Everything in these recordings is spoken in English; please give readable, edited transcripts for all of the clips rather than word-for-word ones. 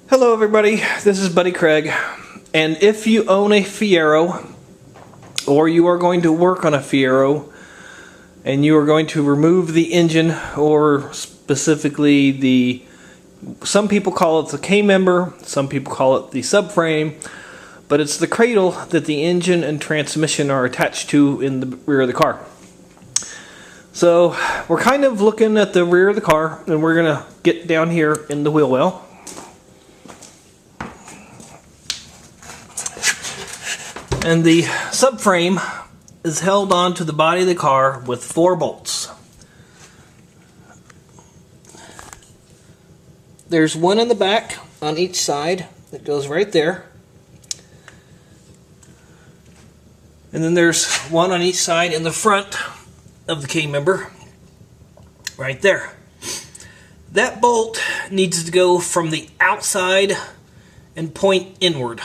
Hello everybody, this is Buddy Craig, and if you own a Fiero, or you are going to work on a Fiero, and you are going to remove the engine, or specifically some people call it the K-member, some people call it the subframe, but it's the cradle that the engine and transmission are attached to in the rear of the car. So we're kind of looking at the rear of the car, and we're going to get down here in the wheel well. And the subframe is held onto the body of the car with 4 bolts. There's one in the back on each side that goes right there. And then there's one on each side in the front of the K-member, right there. That bolt needs to go from the outside and point inward.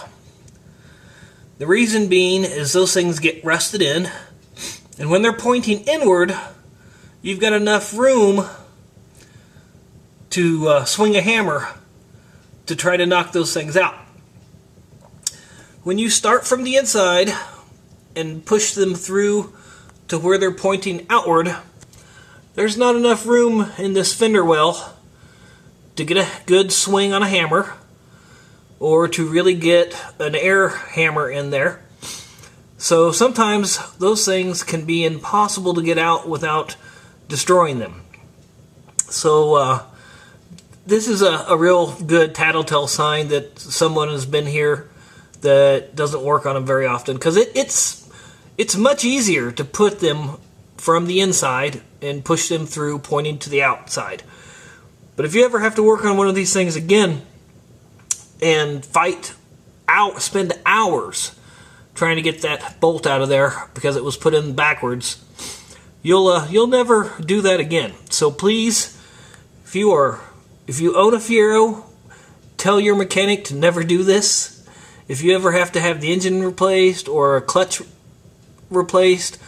The reason being is those things get rusted in, and when they're pointing inward, you've got enough room to swing a hammer to try to knock those things out. When you start from the inside and push them through to where they're pointing outward, there's not enough room in this fender well to get a good swing on a hammer, or to really get an air hammer in there. So sometimes those things can be impossible to get out without destroying them. So this is a real good tattletale sign that someone has been here that doesn't work on them very often, because it's much easier to put them from the inside and push them through pointing to the outside. But if you ever have to work on one of these things again and spend hours trying to get that bolt out of there because it was put in backwards, you'll never do that again. So please, if you own a Fiero, tell your mechanic to never do this. If you ever have to have the engine replaced or a clutch replaced,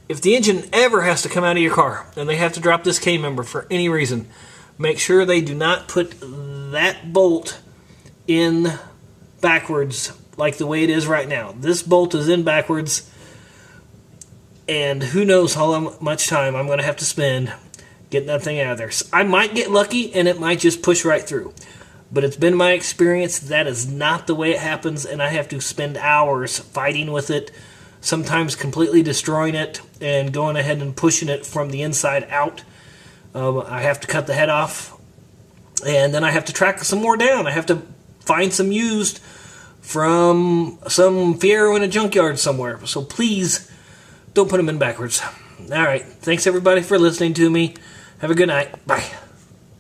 if the engine ever has to come out of your car and they have to drop this K-member for any reason, make sure they do not put that bolt in backwards like the way it is right now. This bolt is in backwards, and who knows how much time I'm going to have to spend getting that thing out of there. So I might get lucky and it might just push right through, but it's been my experience that is not the way it happens, and I have to spend hours fighting with it, sometimes completely destroying it and going ahead and pushing it from the inside out. I have to cut the head off, and then I have to track some more down. I have to find some used from some Fiero in a junkyard somewhere. So please don't put them in backwards. Alright, thanks everybody for listening to me. Have a good night. Bye.